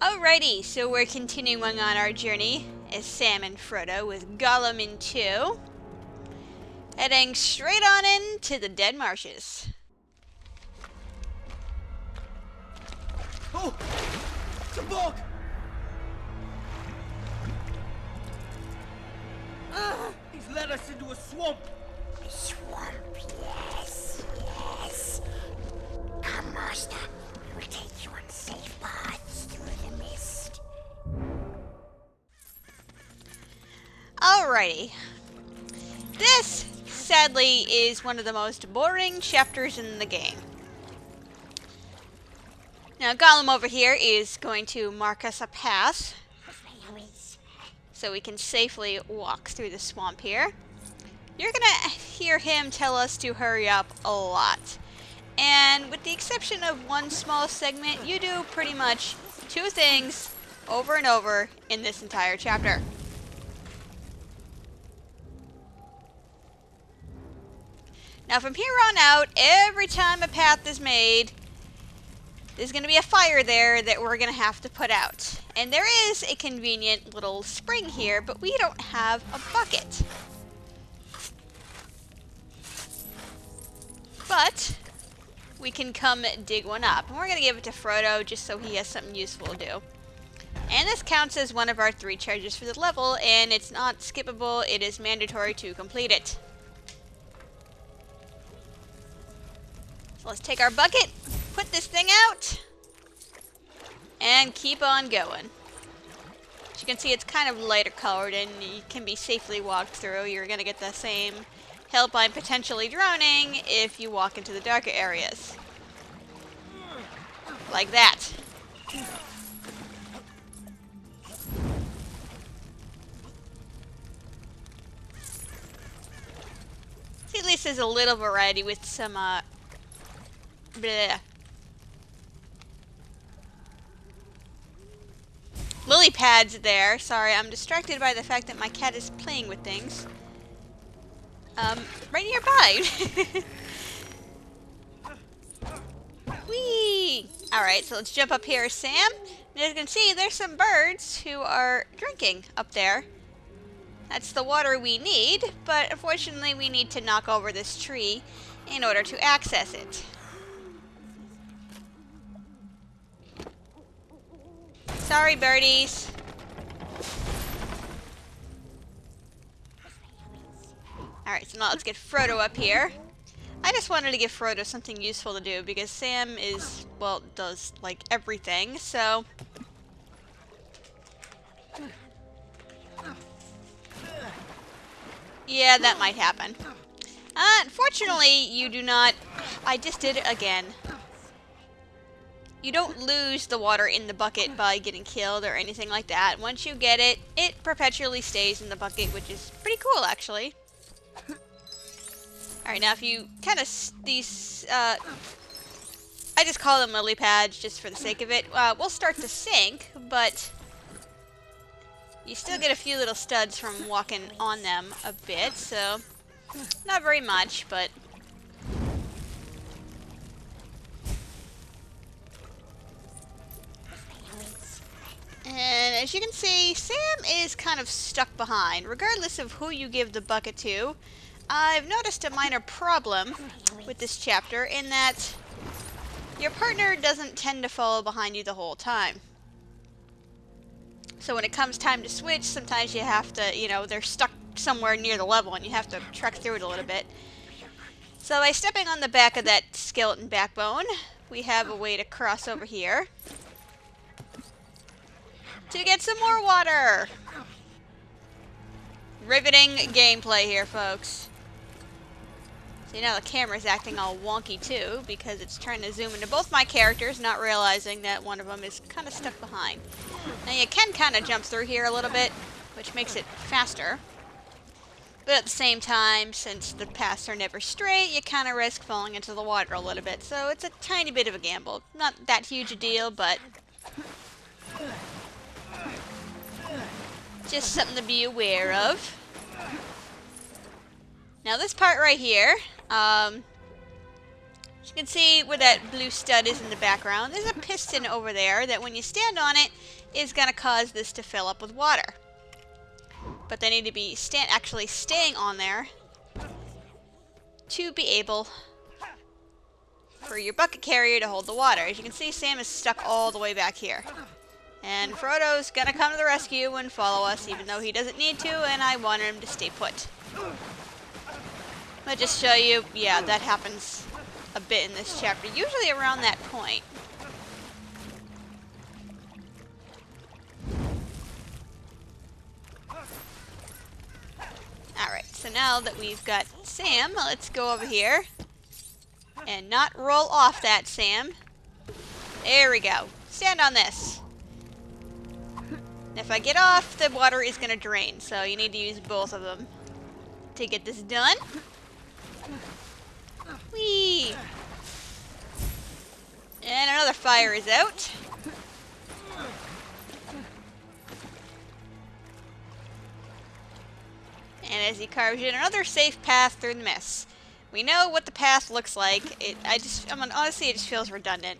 Alrighty, so we're continuing on our journey as Sam and Frodo with Gollum in tow, heading straight on into the Dead Marshes. Oh! It's a bog! He's led us into a swamp! A swamp, yes. Come, Master. We will take you on safe paths through the mist. Alrighty. This, sadly, is one of the most boring chapters in the game. Now, Gollum over here is going to mark us a path so we can safely walk through the swamp here. You're gonna hear him tell us to hurry up a lot. And with the exception of one small segment, you do pretty much two things over and over in this entire chapter. Now from here on out, every time a path is made, there's going to be a fire there that we're going to have to put out. And there is a convenient little spring here, but we don't have a bucket. But we can come dig one up. And we're going to give it to Frodo just so he has something useful to do. And this counts as one of our 3 charges for the level, and it's not skippable, it is mandatory to complete it. So let's take our bucket, put this thing out, and keep on going. As you can see, it's kind of lighter colored and it can be safely walked through. You're going to get the same help by potentially drowning if you walk into the darker areas. Like that. See, at least there's a little variety with some, bleh. Lily pads there. Sorry, I'm distracted by the fact that my cat is playing with things. Right nearby. Whee! Alright, so let's jump up here, Sam. And as you can see, there's some birds who are drinking up there. That's the water we need, but unfortunately we need to knock over this tree in order to access it. Sorry, birdies. Alright, so now let's get Frodo up here. I just wanted to give Frodo something useful to do because Sam is, well, does like everything, so. Yeah, that might happen. Unfortunately, you do not. I just did it again. You don't lose the water in the bucket by getting killed or anything like that. Once you get it, it perpetually stays in the bucket, which is pretty cool, actually. Alright, now if you kind of, I just call them lily pads just for the sake of it. We'll start to sink, but you still get a few little studs from walking on them a bit, so not very much, but. And as you can see, Sam is kind of stuck behind. Regardless of who you give the bucket to, I've noticed a minor problem with this chapter in that your partner doesn't tend to follow behind you the whole time. So when it comes time to switch, sometimes you have to, you know, they're stuck somewhere near the level and you have to trek through it a little bit. So by stepping on the back of that skeleton backbone, we have a way to cross over here to get some more water. Riveting gameplay here, folks. See, now the camera's acting all wonky too because it's trying to zoom into both my characters, not realizing that one of them is kind of stuck behind. Now you can kind of jump through here a little bit, which makes it faster. But at the same time, since the paths are never straight, you kind of risk falling into the water a little bit. So it's a tiny bit of a gamble. Not that huge a deal, but just something to be aware of. Now this part right here, As you can see where that blue stud is in the background, there's a piston over there that when you stand on it is going to cause this to fill up with water. But they need to be actually staying on there to be able for your bucket carrier to hold the water. As you can see, Sam is stuck all the way back here. And Frodo's gonna come to the rescue and follow us, even though he doesn't need to, and I want him to stay put. I'll just show you, yeah, that happens a bit in this chapter, usually around that point. Alright, so now that we've got Sam, let's go over here and not roll off that, Sam. There we go. Stand on this. If I get off, the water is going to drain, so you need to use both of them to get this done. Whee! And another fire is out. And as he carves in another safe path through the mist. We know what the path looks like. Honestly, it just feels redundant.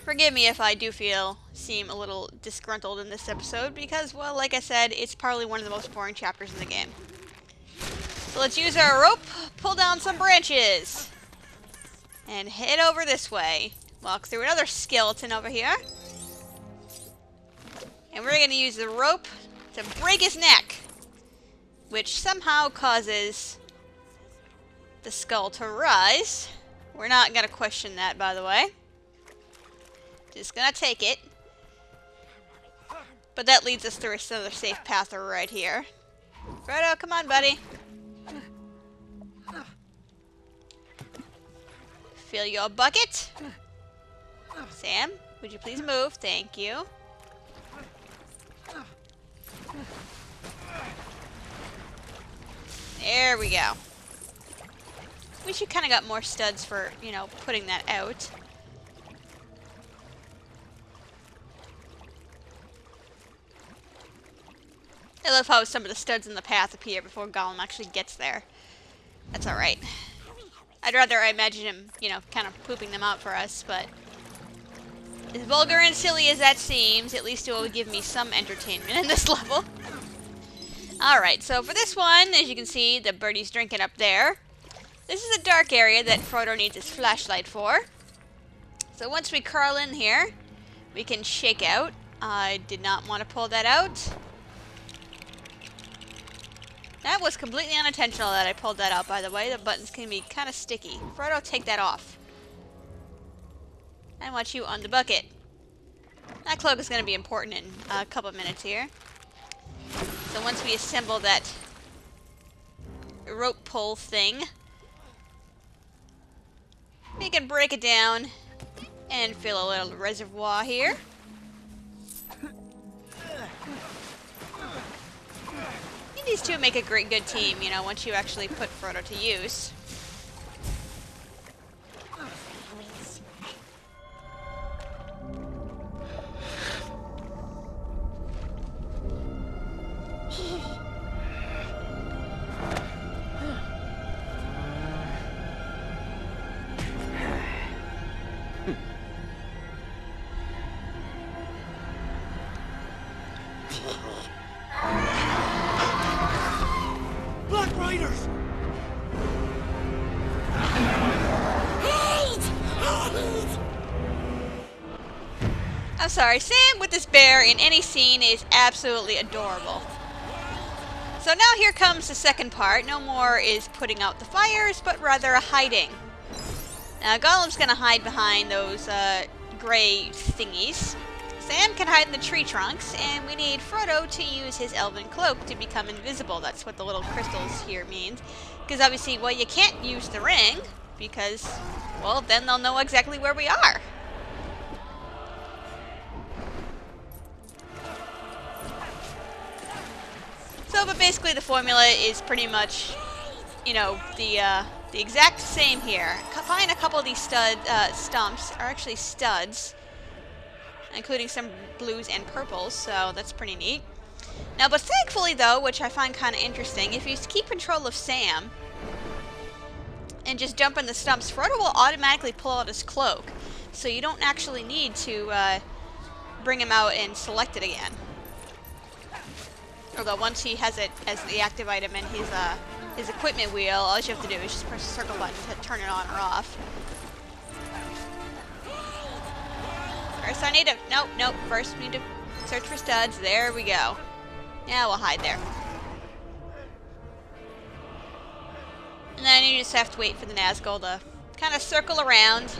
Forgive me if I do seem a little disgruntled in this episode because, well, like I said, it's probably one of the most boring chapters in the game. So let's use our rope, pull down some branches, and head over this way. Walk through another skeleton over here. And we're going to use the rope to break his neck, which somehow causes the skull to rise. We're not going to question that, by the way. Just going to take it. But that leads us through another safe path right here. Frodo, come on, buddy. Fill your bucket. Sam, would you please move? Thank you. There we go. We should kind of got more studs for, you know, putting that out. I love how some of the studs in the path appear before Gollum actually gets there. That's alright. I'd rather imagine him, you know, kind of pooping them out for us, but as vulgar and silly as that seems, at least it will give me some entertainment in this level. Alright, so for this one, as you can see, the birdie's drinking up there. This is a dark area that Frodo needs his flashlight for. So once we curl in here, we can shake out. I did not want to pull that out. That was completely unintentional that I pulled that out, by the way. The buttons can be kind of sticky. Frodo, take that off. I want you on the bucket. That cloak is going to be important in a couple minutes here. So once we assemble that rope pull thing, we can break it down and fill a little reservoir here. These two make a great good team, you know, once you actually put Frodo to use. I'm sorry, Sam with this bear in any scene is absolutely adorable. So now here comes the second part. No more is putting out the fires, but rather a hiding. Now Gollum's gonna hide behind those gray thingies. Sam can hide in the tree trunks, and we need Frodo to use his elven cloak to become invisible. That's what the little crystals here means. Because obviously, well, you can't use the ring, because, well, then they'll know exactly where we are. So, but basically the formula is pretty much, you know, the exact same here. Find a couple of these stumps are actually studs, including some blues and purples, so that's pretty neat. Now, but thankfully though, which I find kind of interesting, if you keep control of Sam, and just jump in the stumps, Frodo will automatically pull out his cloak. So you don't actually need to bring him out and select it again. Although once he has it as the active item in his equipment wheel, all you have to do is just press the circle button to turn it on or off. First I need to... Nope. First we need to search for studs. There we go. Yeah, we'll hide there. And then you just have to wait for the Nazgul to kind of circle around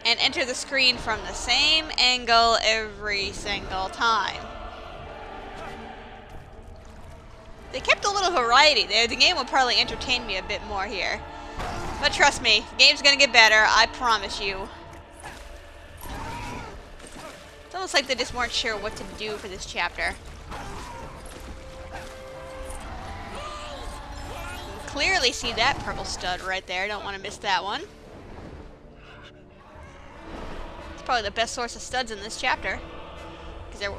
and enter the screen from the same angle every single time. They kept a little variety there. The game will probably entertain me a bit more here. But trust me, the game's gonna get better, I promise you. It's almost like they just weren't sure what to do for this chapter. Clearly see that purple stud right there. Don't want to miss that one. It's probably the best source of studs in this chapter. Because they're...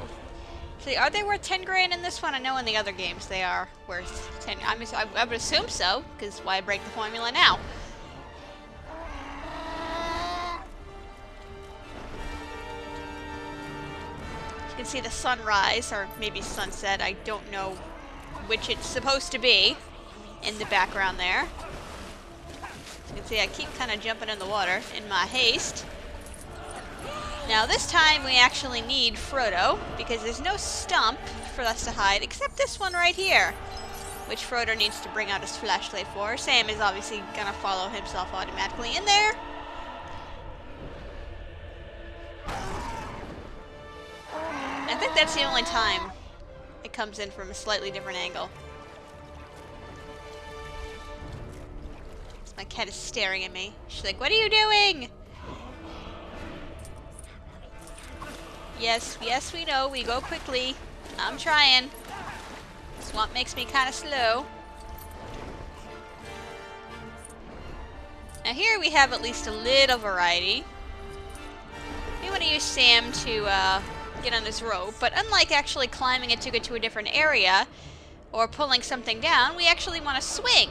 See, are they worth 10 grand in this one? I know in the other games they are worth 10. I would assume so, because why break the formula now? You can see the sunrise, or maybe sunset. I don't know which it's supposed to be in the background there. As you can see, I keep kind of jumping in the water in my haste. Now this time we actually need Frodo, because there's no stump for us to hide, except this one right here, which Frodo needs to bring out his flashlight for. Sam is obviously gonna follow himself automatically in there. I think that's the only time it comes in from a slightly different angle. My cat is staring at me. She's like, "What are you doing?" Yes, we know. We go quickly. I'm trying. Swamp makes me kind of slow. Now here we have at least a little variety. We want to use Sam to get on this rope, but unlike actually climbing it to get to a different area or pulling something down, we actually want to swing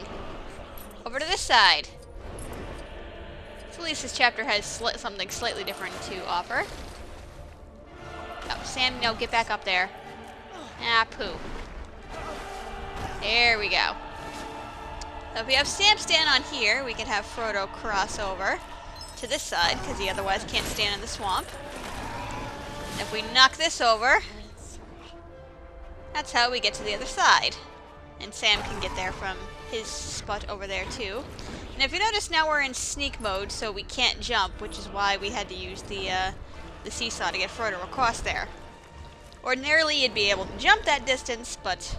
over to this side. So at least this chapter has something slightly different to offer. Oh, Sam, no, get back up there. Ah, poo. There we go. So if we have Sam stand on here, we can have Frodo cross over to this side, because he otherwise can't stand in the swamp. And if we knock this over, that's how we get to the other side. And Sam can get there from his spot over there too. And if you notice, now we're in sneak mode, so we can't jump, which is why we had to use the seesaw to get Frodo across there. Ordinarily, you'd be able to jump that distance, but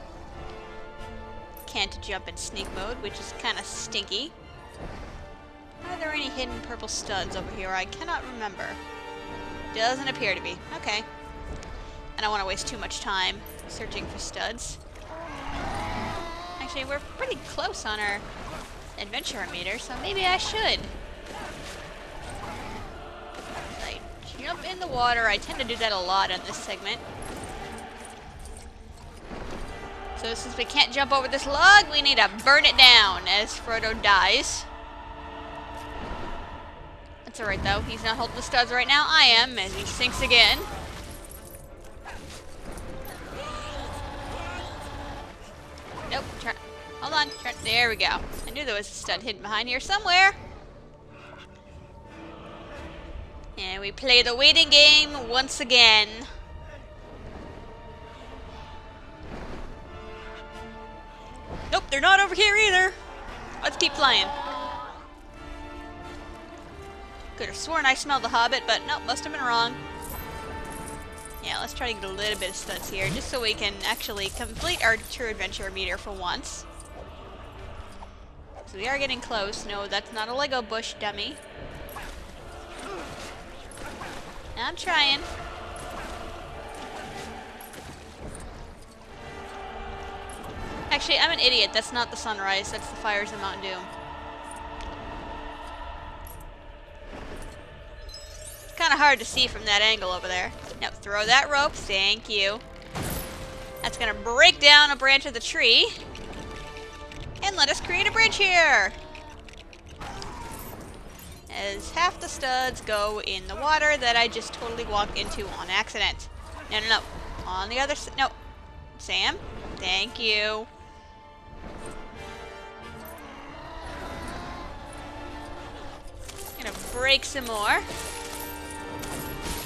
can't jump in sneak mode, which is kind of stinky. Are there any hidden purple studs over here? I cannot remember. Doesn't appear to be. Okay. I don't want to waste too much time searching for studs. Actually, we're pretty close on our adventure meter, so maybe I should. I jump in the water. I tend to do that a lot in this segment. So since we can't jump over this log, we need to burn it down as Frodo dies. That's alright though. He's not holding the studs right now. I am, as he sinks again. Nope. Hold on. There we go. I knew there was a stud hidden behind here somewhere. And we play the waiting game once again. Nope, they're not over here either. Let's keep flying. Could have sworn I smelled the Hobbit, but nope, must have been wrong. Yeah, let's try to get a little bit of studs here, just so we can actually complete our true adventure meter for once. So we are getting close. No, that's not a Lego bush, dummy. I'm trying. Actually, I'm an idiot. That's not the sunrise. That's the fires of Mount Doom. It's kind of hard to see from that angle over there. Now, throw that rope. Thank you. That's going to break down a branch of the tree. And let us create a bridge here. as half the studs go in the water that I just totally walked into on accident. No, no, no. On the other side. No. Sam? Thank you. Gonna break some more.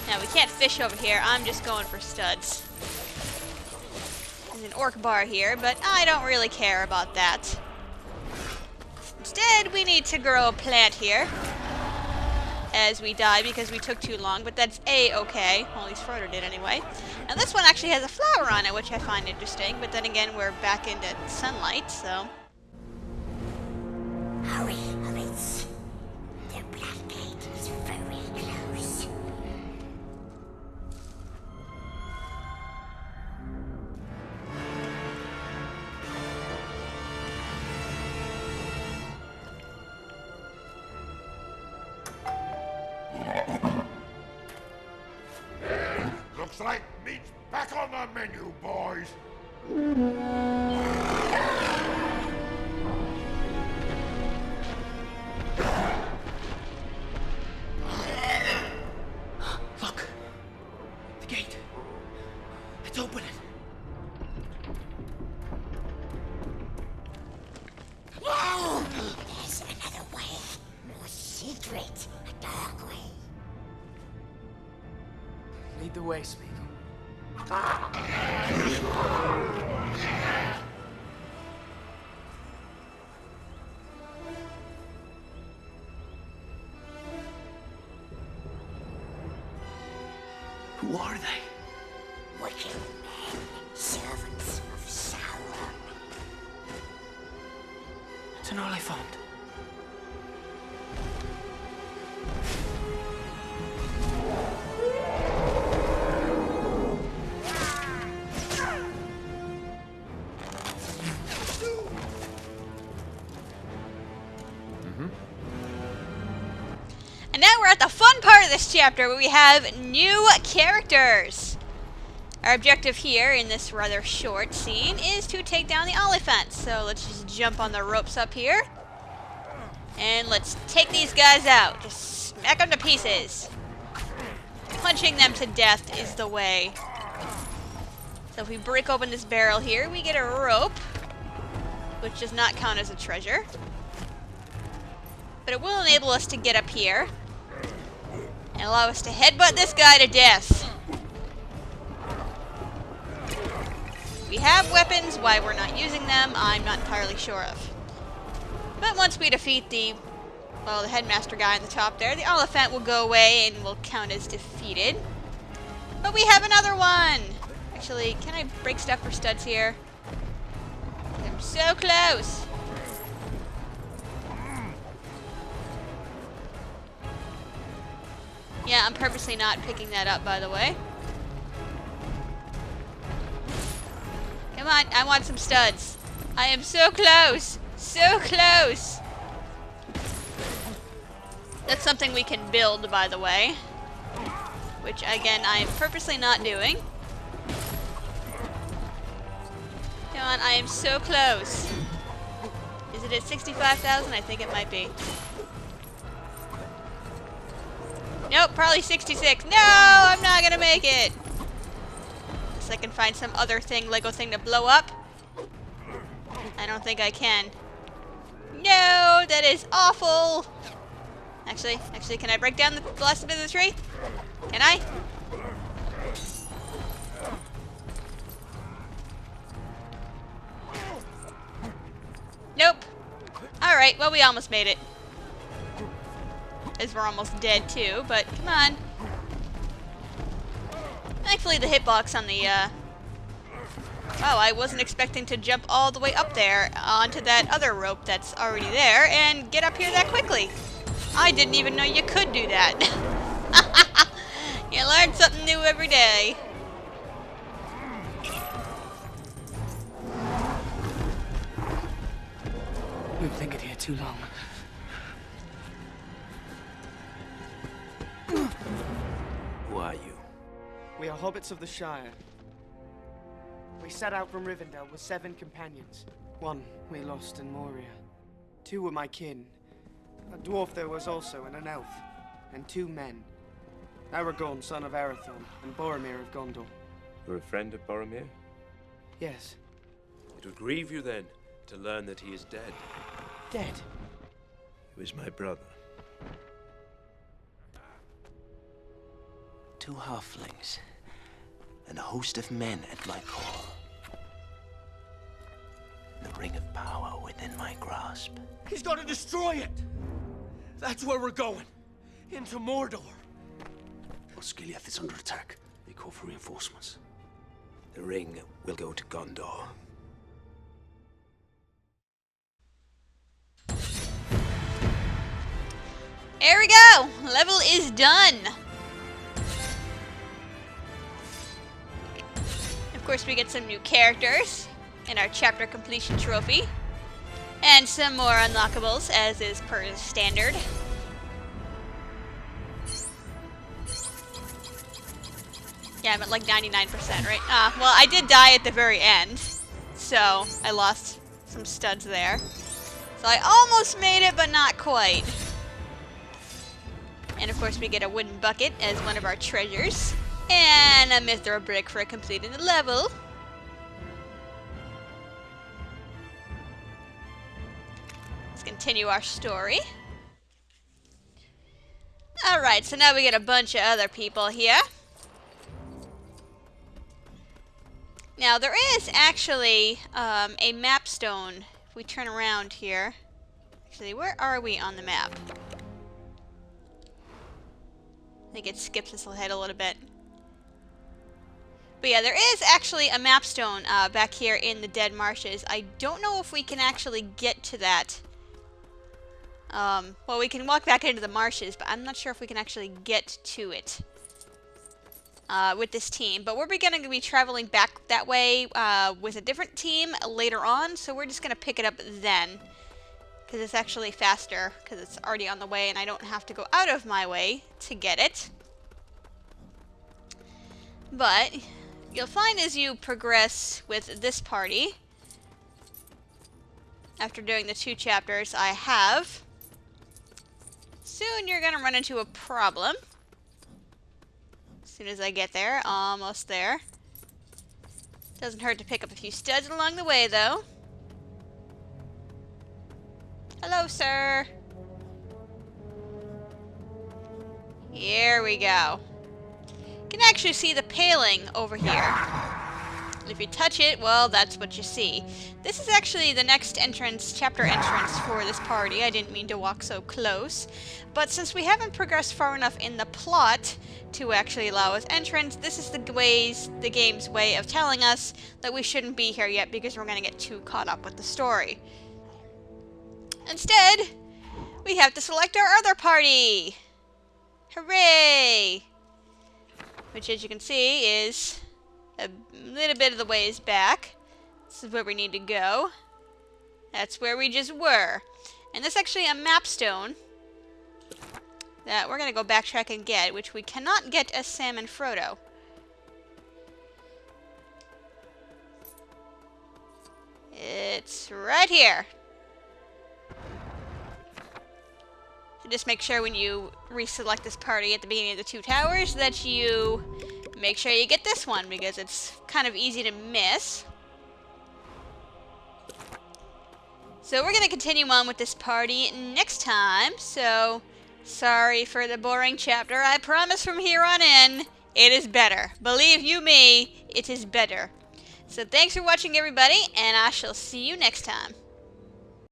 Now, we can't fish over here. I'm just going for studs. There's an orc bar here, but I don't really care about that. Instead, we need to grow a plant here as we die because we took too long, but that's A-okay. Well, at least Frodo did anyway. Now, this one actually has a flower on it, which I find interesting, but then again, we're back into sunlight, so... Hurry, hobbits. The Black Gate is very close. Looks like meat's back on the menu, boys. Look! The gate. It's opening. There's another way. More secret. A dark way. Lead the way, Spiegel. Who are they? Wicked men, servants of Sauron. It's an Oliphant. And now we're at the fun part of this chapter where we have new characters. Our objective here in this rather short scene is to take down the Oliphant. So let's just jump on the ropes up here. And let's take these guys out. Just smack them to pieces. Punching them to death is the way. So if we break open this barrel here, we get a rope, which does not count as a treasure. But it will enable us to get up here and allow us to headbutt this guy to death. We have weapons. Why we're not using them, I'm not entirely sure of. But once we defeat the headmaster guy on the top there, the Oliphant will go away and will count as defeated. But we have another one! Actually, can I break stuff for studs here? I'm so close! Yeah, I'm purposely not picking that up, by the way. Come on, I want some studs. I am so close! So close! That's something we can build, by the way. Which, again, I am purposely not doing. Come on, I am so close. Is it at 65,000? I think it might be. Nope, probably 66. No, I'm not gonna make it. Unless I can find some other thing, Lego thing to blow up. I don't think I can. No, that is awful. Actually, can I break down the last bit of the tree? Can I? Nope. Alright, well, we almost made it. As we're almost dead, too, but come on. Thankfully, the hitbox on the, Wow, I wasn't expecting to jump all the way up there onto that other rope that's already there and get up here that quickly. I didn't even know you could do that. You learn something new every day. We've lingered here too long. Who are you? We are hobbits of the Shire. We set out from Rivendell with 7 companions. 1 we lost in Moria. 2 were my kin. A dwarf there was also, and an elf, and 2 men. Aragorn, son of Arathorn, and Boromir of Gondor. You're a friend of Boromir? Yes. It would grieve you then to learn that he is dead. Dead? He was my brother. 2 halflings, and a host of men at my call. The ring of power within my grasp. He's gonna destroy it! That's where we're going. Into Mordor. Osgiliath is under attack. They call for reinforcements. The ring will go to Gondor. There we go! Level is done! Of course, we get some new characters in our chapter completion trophy. And some more unlockables, as is per standard. Yeah, I'm at like 99%, right? Well, I did die at the very end, so I lost some studs there. So I almost made it, but not quite. And of course, we get a wooden bucket as one of our treasures. And a mithril brick for completing the level. Let's continue our story. Alright, so now we get a bunch of other people here. Now, there is actually a map stone. If we turn around here. Actually, where are we on the map? I think it skips us ahead a little bit. But yeah, there is actually a map stone back here in the Dead Marshes. I don't know if we can actually get to that. Well, we can walk back into the marshes, but I'm not sure if we can actually get to it with this team. But we're going to be traveling back that way with a different team later on, so we're just going to pick it up then. Because it's actually faster, because it's already on the way, and I don't have to go out of my way to get it. But you'll find as you progress with this party, after doing the 2 chapters I have, soon you're going to run into a problem. As soon as I get there, almost there. Doesn't hurt to pick up a few studs along the way, though. Hello, sir. Here we go. You can actually see the paling over here. And if you touch it, well, that's what you see. This is actually the next entrance, chapter entrance for this party. I didn't mean to walk so close. But since we haven't progressed far enough in the plot to actually allow us entrance, this is the game's way of telling us that we shouldn't be here yet because we're going to get too caught up with the story. Instead, we have to select our other party. Hooray! Which, as you can see, is a little bit of the ways back. This is where we need to go. That's where we just were. And this is actually a map stone that we're going to go backtrack and get, which we cannot get as Sam and Frodo. It's right here. So just make sure when you reselect this party at the beginning of the 2 towers that you make sure you get this one, because it's kind of easy to miss. So we're going to continue on with this party next time, so sorry for the boring chapter. I promise from here on in, it is better. Believe you me, it is better. So thanks for watching, everybody, and I shall see you next time.